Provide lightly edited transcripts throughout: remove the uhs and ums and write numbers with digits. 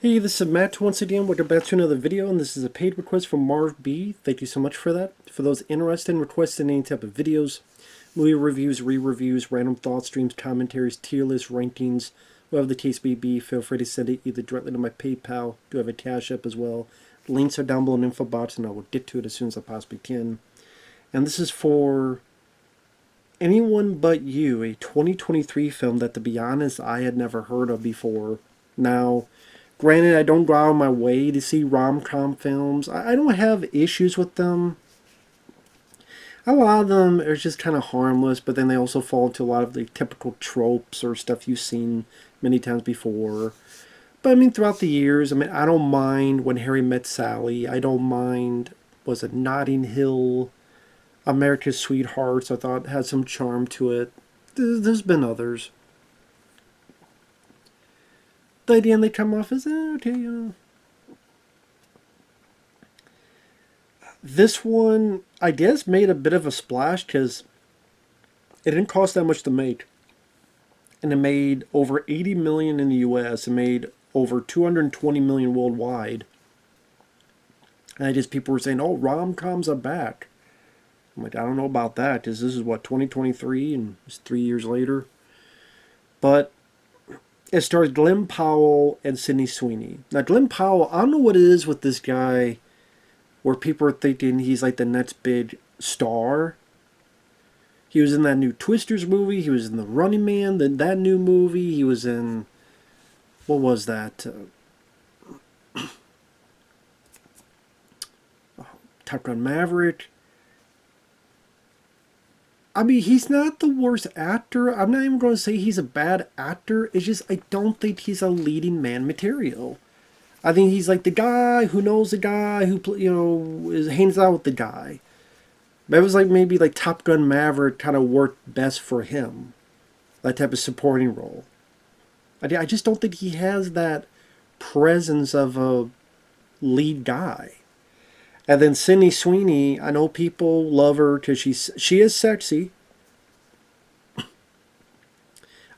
Hey, this is Matt once again. Welcome back to another video, and this is a paid request from Marv B. Thank you so much for that. For those interested in requesting any type of videos, movie reviews, re-reviews, random thoughts, streams, commentaries, tier lists, rankings, whatever the case may be, feel free to send it either directly to my PayPal. I do have a CashApp as well. Links are down below in the info box, and I will get to it as soon as I possibly can. And this is for Anyone But You, a 2023 film that, to be honest, I had never heard of before. Now, granted, I don't go out of my way to see rom-com films. I don't have issues with them. A lot of them are just kind of harmless, but then they also fall into a lot of the typical tropes or stuff you've seen many times before. But I mean, throughout the years, I mean, I don't mind When Harry Met Sally. I don't mind, was it Notting Hill, America's Sweethearts, I thought had some charm to it. There's been others. The idea they come off as, okay, This one, I guess, made a bit of a splash because it didn't cost that much to make. And it made over 80 million in the US. It made over 220 million worldwide. And I just, people were saying, oh, rom-coms are back. I'm like, I don't know about that, because this is, what, 2023, and it's 3 years later. But it stars Glen Powell and Sydney Sweeney. Now, Glen Powell, I don't know what it is with this guy where people are thinking he's like the next big star. He was in that new Twisters movie. He was in The Running Man, that new movie. He was in, what was that? Top Gun Maverick. I mean, he's not the worst actor. I'm not even going to say he's a bad actor. It's just I don't think he's a leading man material. I think he's like the guy who knows the guy who, hangs out with the guy. That was like maybe like Top Gun Maverick kind of worked best for him. That type of supporting role. I just don't think he has that presence of a lead guy. And then Sydney Sweeney, I know people love her because she is sexy.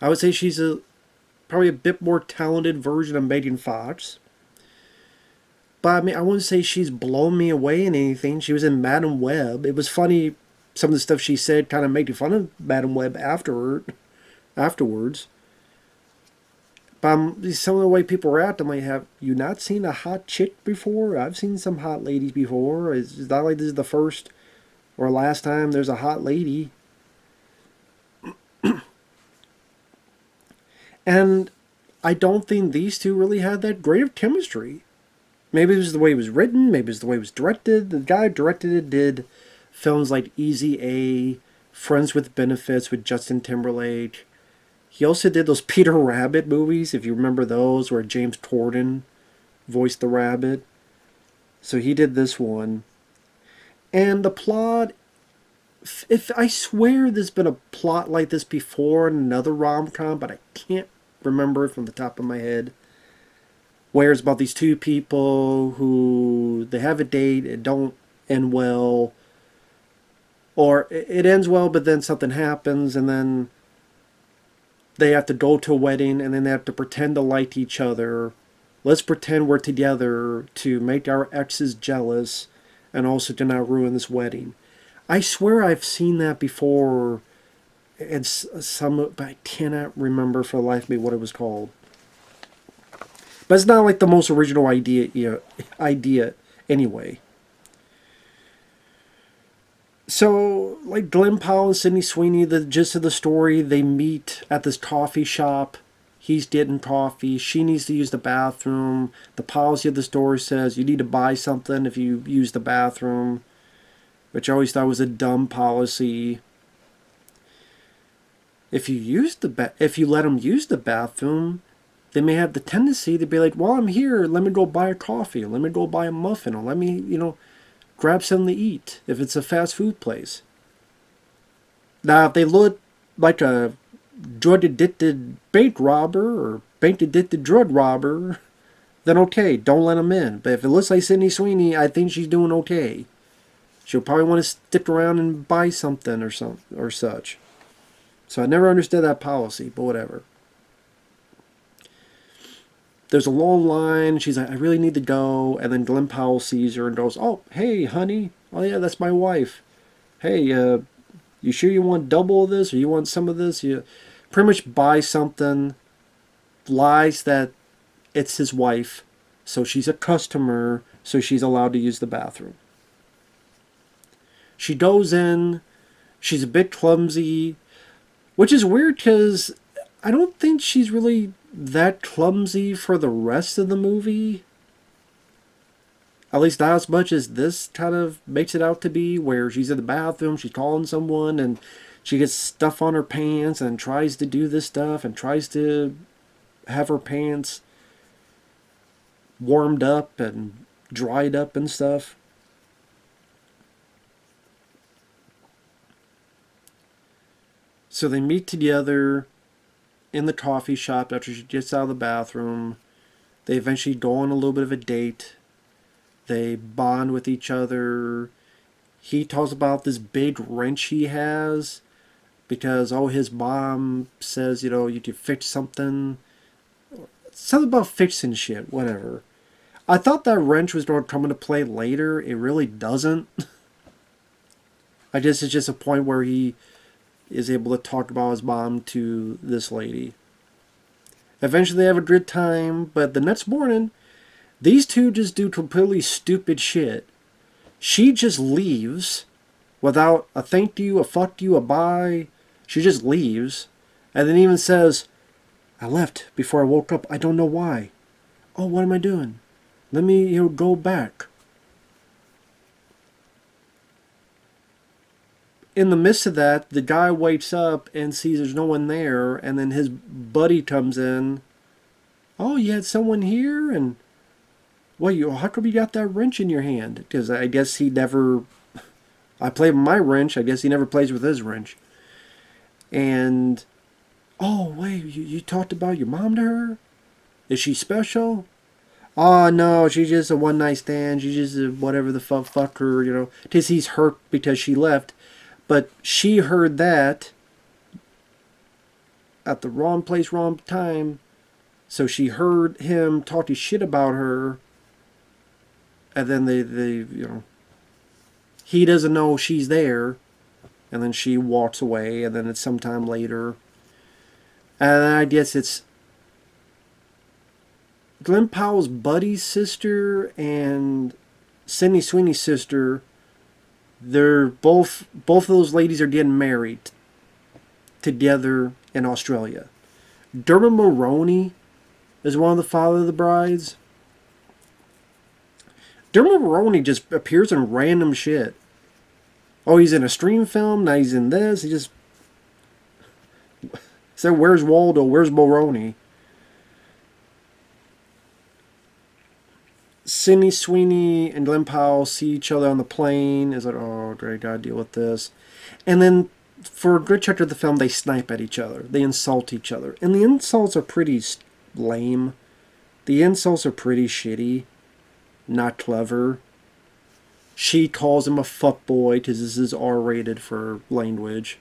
I would say she's probably a bit more talented version of Megan Fox. But I mean, I wouldn't say she's blown me away in anything. She was in Madam Web. It was funny, some of the stuff she said kind of making fun of Madam Web afterwards. But some of the way people react, I'm like, have you not seen a hot chick before? I've seen some hot ladies before. It's not like this is the first or last time there's a hot lady. And I don't think these two really had that great of chemistry. Maybe it was the way it was written. Maybe it was the way it was directed. The guy who directed it did films like Easy A, Friends with Benefits with Justin Timberlake. He also did those Peter Rabbit movies, if you remember those, where James Corden voiced the rabbit. So he did this one. And the plot, if I swear there's been a plot like this before in another rom-com, but I can't remember it from the top of my head. Where it's about these two people who, they have a date, it don't end well. Or it ends well, but then something happens, and then they have to go to a wedding, and then they have to pretend to like each other. Let's pretend we're together to make our exes jealous and also to not ruin this wedding. I swear I've seen that before. It's but I cannot remember for the life of me what it was called. But it's not like the most original idea anyway. So, like Glen Powell and Sydney Sweeney, the gist of the story, they meet at this coffee shop. He's getting coffee. She needs to use the bathroom. The policy of the store says you need to buy something if you use the bathroom, which I always thought was a dumb policy. If you let them use the bathroom, they may have the tendency to be like, "Well, I'm here. Let me go buy a coffee. Or let me go buy a muffin. Or let me, grab something to eat," if it's a fast food place. Now, if they look like a drug-addicted bank robber or bank-addicted drug robber, then okay, don't let them in. But if it looks like Sydney Sweeney, I think she's doing okay. She'll probably want to stick around and buy something or such. So I never understood that policy, but whatever. there's a long line. She's like, I really need to go. And then Glen Powell sees her and goes, oh, hey, honey. Oh, yeah, that's my wife. Hey, you sure you want double of this or you want some of this? You pretty much buy something, lies that it's his wife, so she's a customer, so she's allowed to use the bathroom. She goes in. She's a bit clumsy, which is weird because I don't think she's really that clumsy for the rest of the movie. At least not as much as this kind of makes it out to be, where she's in the bathroom, she's calling someone, and she gets stuff on her pants and tries to do this stuff and tries to have her pants warmed up and dried up and stuff. So they meet together in the coffee shop after she gets out of the bathroom. They eventually go on a little bit of a date. They bond with each other. He talks about this big wrench he has because, his mom says, you could fix something. Something about fixing shit, whatever. I thought that wrench was going to come into play later. It really doesn't. I guess it's just a point where he is able to talk about his mom to this lady. Eventually they have a good time, but the next morning, these two just do completely stupid shit. She just leaves without a thank you, a fuck you, a bye. She just leaves. And then even says, I left before I woke up. I don't know why. Oh, what am I doing? Let me, go back. In the midst of that, the guy wakes up and sees there's no one there. And then his buddy comes in. Oh, you had someone here? And how come you got that wrench in your hand? Because I guess he never... I play with my wrench. I guess he never plays with his wrench. And... Oh, wait, you talked about your mom to her? Is she special? Oh, no, she's just a one-night stand. She's just a whatever the fuck her, Because he's hurt because she left. But she heard that at the wrong place, wrong time. So she heard him talking shit about her. And then they he doesn't know she's there. And then she walks away. And then it's sometime later. And I guess it's Glen Powell's buddy's sister and Sydney Sweeney's sister. They're both of those ladies are getting married together in Australia. Dermot Mulroney is one of the father of the brides. Dermot Mulroney just appears in random shit. Oh, he's in a stream film. Now he's in this. He just... So where's Waldo? Where's Mulroney? Sydney Sweeney and Glen Powell see each other on the plane. It's like, oh, great, gotta deal with this. And then for a good chunk of the film, they snipe at each other. They insult each other. And the insults are pretty lame. The insults are pretty shitty. Not clever. She calls him a fuckboy because this is R-rated for language.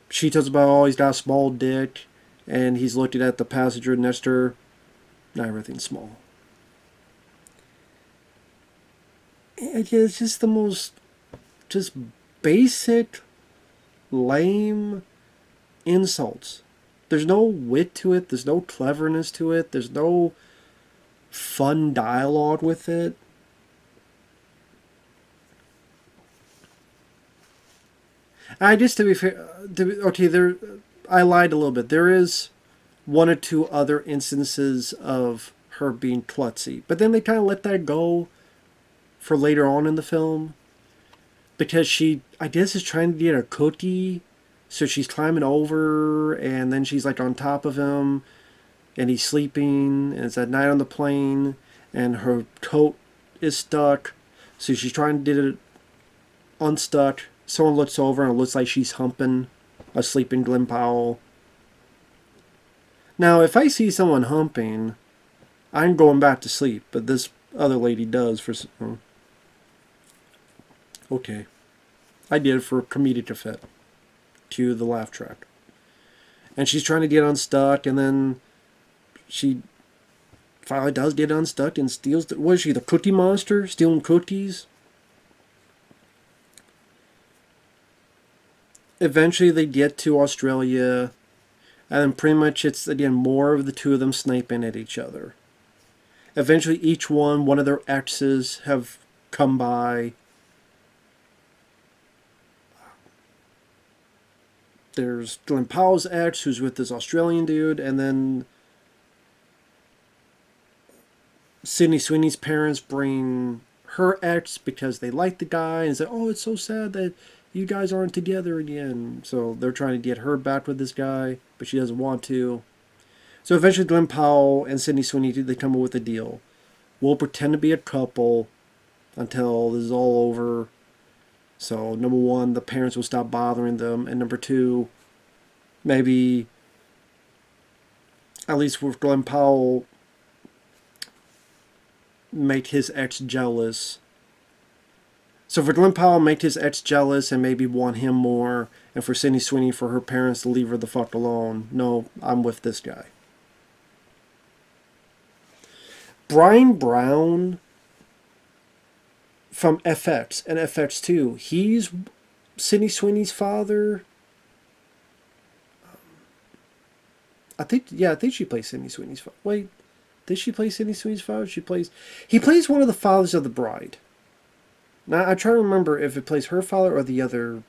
She tells about, oh, he's got a small dick. And he's looking at the passenger next to her. Not everything's small. It's just the most just basic, lame insults. There's no wit to it. There's no cleverness to it. There's no fun dialogue with it. I just, to be fair, I lied a little bit. There is one or two other instances of her being klutzy. But then they kind of let that go for later on in the film. Because she, I guess, is trying to get a cookie. So she's climbing over, and then she's like on top of him. And he's sleeping, and it's at night on the plane. And her coat is stuck. So she's trying to get it unstuck. Someone looks over, and it looks like she's humping a sleeping Glen Powell. Now, if I see someone humping, I'm going back to sleep. But this other lady does for... Okay. I did it for comedic effect. Cue the laugh track. And she's trying to get unstuck, and then she finally does get unstuck and steals what is she, the Cookie Monster? Stealing cookies? Eventually they get to Australia, and then pretty much it's, again, more of the two of them sniping at each other. Eventually each one of their exes have come by. There's Glen Powell's ex, who's with this Australian dude, and then Sydney Sweeney's parents bring her ex because they like the guy and say, oh, it's so sad that you guys aren't together again. So they're trying to get her back with this guy, but she doesn't want to. So eventually Glen Powell and Sydney Sweeney, they come up with a deal. We'll pretend to be a couple until this is all over. So number one, the parents will stop bothering them. And number two, maybe, at least with Glen Powell, make his ex jealous. So for Glen Powell, make his ex jealous and maybe want him more. And for Sydney Sweeney, for her parents to leave her the fuck alone. No, I'm with this guy. Bryan Brown from FX and FX2, he's Sydney Sweeney's father. I think she plays Sydney Sweeney's father. Wait, did she play Sydney Sweeney's father? He plays one of the fathers of the bride. Now I try to remember if it plays her father or the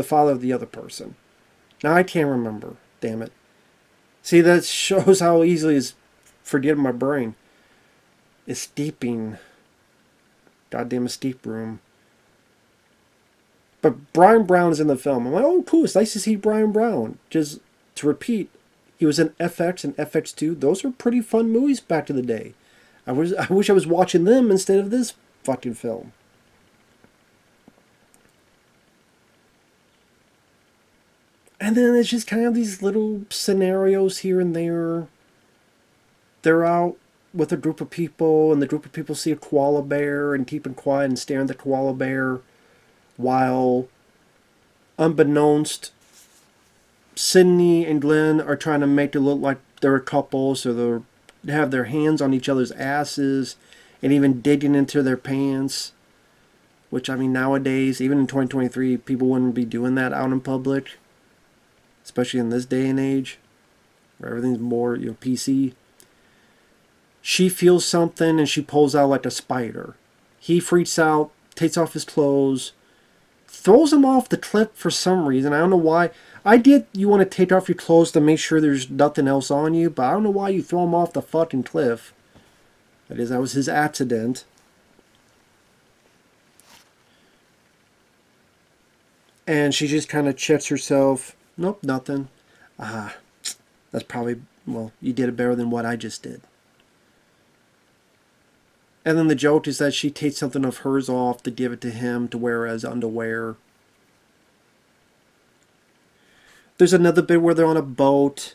father of the other person. Now I can't remember. Damn it. See, that shows how easily it's forgetting my brain. It's steeping. Goddamn escape room. But Bryan Brown is in the film. I'm like, oh, cool. It's nice to see Bryan Brown. Just to repeat, he was in FX and FX2. Those are pretty fun movies back in the day. I wish I was watching them instead of this fucking film. And then it's just kind of these little scenarios here and there. They're out with a group of people, and the group of people see a koala bear and keeping quiet and staring at the koala bear, while, unbeknownst, Sydney and Glen are trying to make it look like they're a couple, so they have their hands on each other's asses and even digging into their pants. Which, I mean, nowadays, even in 2023, people wouldn't be doing that out in public. Especially in this day and age, where everything's more, PC. She feels something and she pulls out like a spider. He freaks out, takes off his clothes, throws him off the cliff for some reason. I don't know why. I get you want to take off your clothes to make sure there's nothing else on you, but I don't know why you throw him off the fucking cliff. That was his accident. And she just kind of checks herself. Nope, nothing. That's probably, well, you did it better than what I just did. And then the joke is that she takes something of hers off to give it to him to wear as underwear. There's another bit where they're on a boat,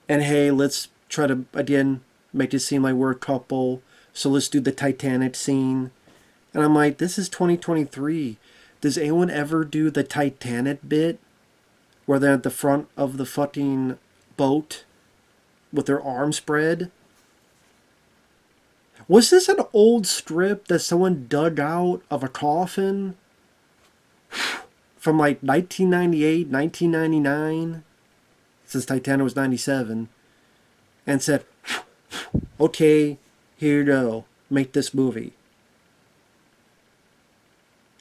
and hey, let's try to, again, make it seem like we're a couple, so let's do the Titanic scene. And I'm like, this is 2023. Does anyone ever do the Titanic bit? Where they're at the front of the fucking boat with their arms spread? Was this an old script that someone dug out of a coffin from like 1998, 1999? Since Titanic was 97. And said, okay, here you go. Make this movie.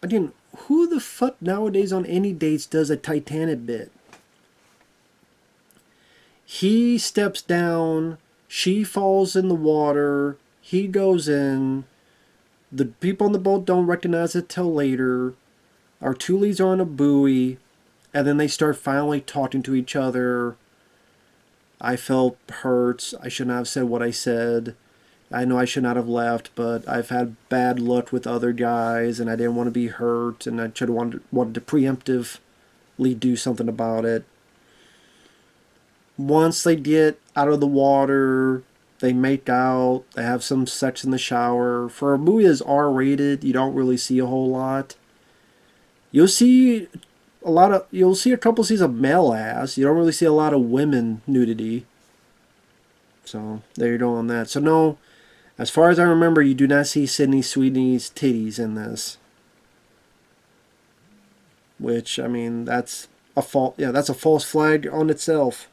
Again, who the fuck nowadays on any dates does a Titanic bit? He steps down, she falls in the water, he goes in, the people on the boat don't recognize it till later, our two leads are on a buoy, and then they start finally talking to each other. I felt hurt, I should not have said what I said, I know I should not have left, but I've had bad luck with other guys, and I didn't want to be hurt, and I should have wanted to preemptively do something about it. Once they get out of the water, they make out, they have some sex in the shower. For a movie that's R-rated, you don't really see a whole lot. You'll see a couple scenes of male ass. You don't really see a lot of women nudity. So there you go on that. So no, as far as I remember, you do not see Sydney Sweeney's titties in this. Which, I mean, that's a that's a false flag on itself.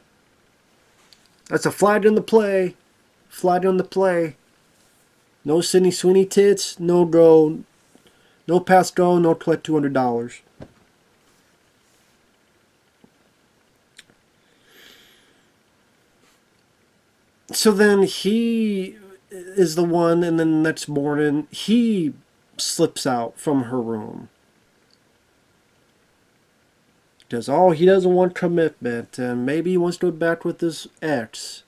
That's a flag in the play. Flag on the play. No Sydney Sweeney tits, no go, no pass go, no collect $200. So then he is the one, and then the next morning he slips out from her room. Because, oh, he doesn't want commitment, and maybe he wants to go back with his ex.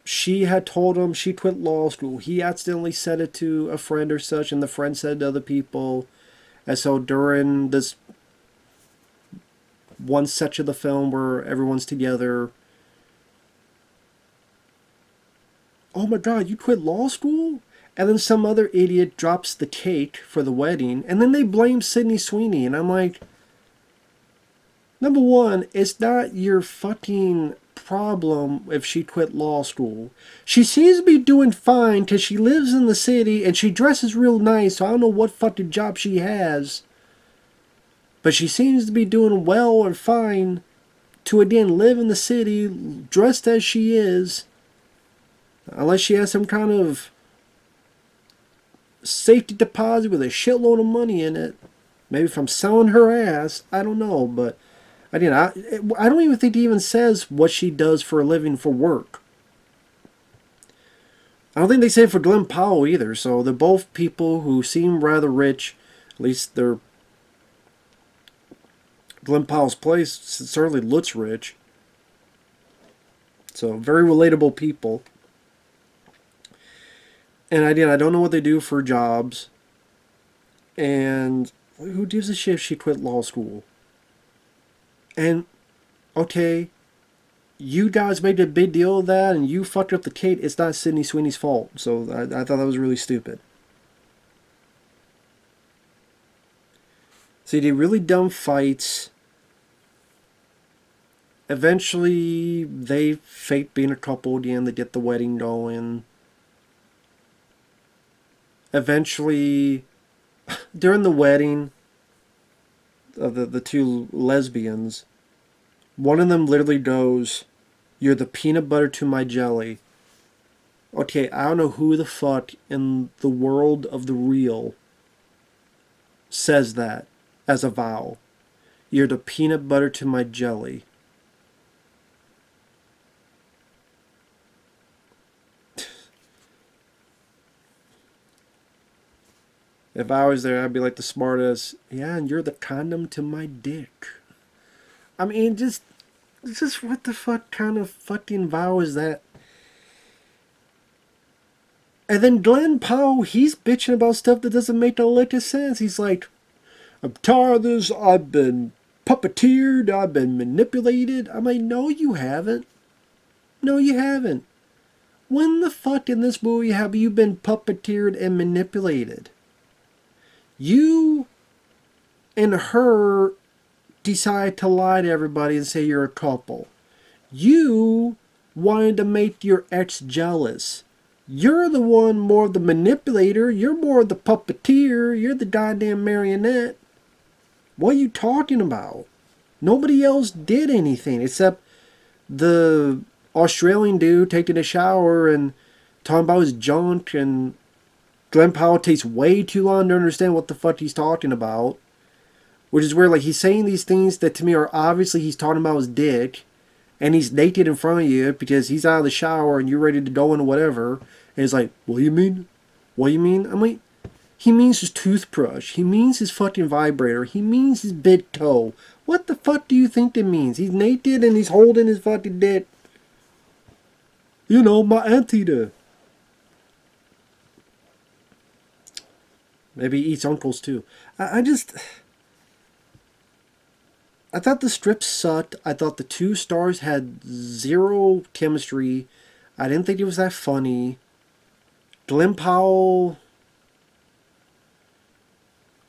She had told him she quit law school. He accidentally said it to a friend or such, and the friend said to other people. And so during this one section of the film where everyone's together, oh my god, you quit law school? And then some other idiot drops the cake for the wedding, and then they blame Sydney Sweeney, and I'm like, number one, it's not your fucking problem if she quit law school. She seems to be doing fine because she lives in the city and she dresses real nice, so I don't know what fucking job she has. But she seems to be doing well and fine to, again, live in the city, dressed as she is. Unless she has some kind of safety deposit with a shitload of money in it. Maybe from selling her ass. I don't know, but again, I don't even think it even says what she does for a living for work. I don't think they say it for Glen Powell either, so they're both people who seem rather rich. At least they're... Glen Powell's place certainly looks rich. So, very relatable people. And again, I don't know what they do for jobs. And who gives a shit if she quit law school? And, okay, you guys made a big deal of that and you fucked up the cake. It's not Sydney Sweeney's fault. So I thought that was really stupid. See, they really dumb fights. Eventually, they fake being a couple again. They get the wedding going. Eventually, during the wedding of the two lesbians, one of them literally goes, "You're the peanut butter to my jelly." Okay, I don't know who the fuck in the world of the real says that as a vow. You're the peanut butter to my jelly. If I was there, I'd be like the smartest. Yeah, and you're the condom to my dick. I mean, just what the fuck kind of fucking vow is that? And then Glen Powell, he's bitching about stuff that doesn't make a lick of sense. He's like, I'm tired of this. I've been puppeteered. I've been manipulated. I'm like, no, you haven't. No, you haven't. When the fuck in this movie have you been puppeteered and manipulated? You and her decide to lie to everybody and say you're a couple. You wanted to make your ex jealous. You're the one more of the manipulator. You're more of the puppeteer. You're the goddamn marionette. What are you talking about? Nobody else did anything except the Australian dude taking a shower and talking about his junk, and Glen Powell takes way too long to understand what the fuck he's talking about. Which is where, like, he's saying these things that to me are obviously he's talking about his dick. And he's naked in front of you because he's out of the shower and you're ready to go into whatever. And he's like, what do you mean? What do you mean? I'm like, he means his toothbrush. He means his fucking vibrator. He means his big toe. What the fuck do you think it means? He's naked and he's holding his fucking dick. You know, my auntie. Maybe he eats uncles too. I thought the strip sucked. I thought the two stars had zero chemistry. I didn't think it was that funny. Glen Powell,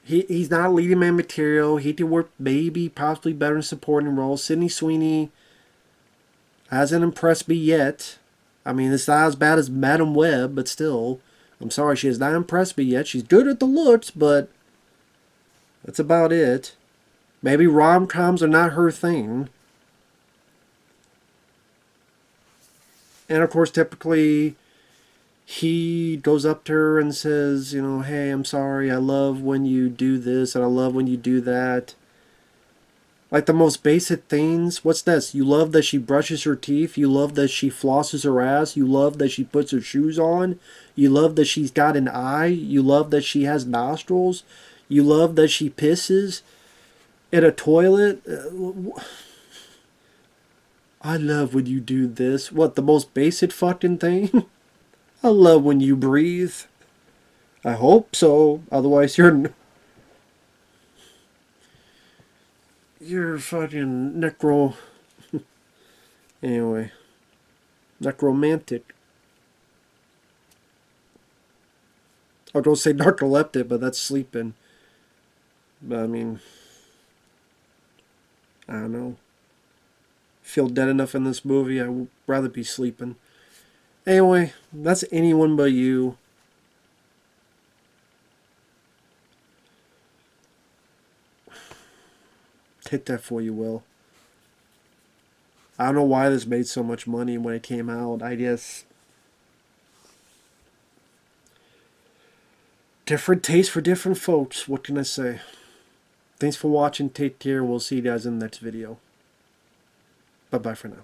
he's not leading man material. He could work maybe possibly better in supporting roles. Sydney Sweeney hasn't impressed me yet. I mean, it's not as bad as Madam Web, but still, I'm sorry, she has not impressed me yet. She's good at the looks, but that's about it. Maybe rom-coms are not her thing. And of course, typically, he goes up to her and says, you know, hey, I'm sorry, I love when you do this, and I love when you do that. Like the most basic things. What's this? You love that she brushes her teeth. You love that she flosses her ass. You love that she puts her shoes on. You love that she's got an eye. You love that she has nostrils. You love that she pisses in a toilet. I love when you do this. What, the most basic fucking thing? I love when you breathe. I hope so. Otherwise, you're fucking anyway, necromantic. I don't say narcoleptic, but that's sleeping. But I mean, I don't know. Feel dead enough in this movie. I would rather be sleeping. Anyway, that's Anyone But You. Take that for you, Will. I don't know why this made so much money when it came out. I guess different taste for different folks. What can I say? Thanks for watching. Take care. We'll see you guys in the next video. Bye-bye for now.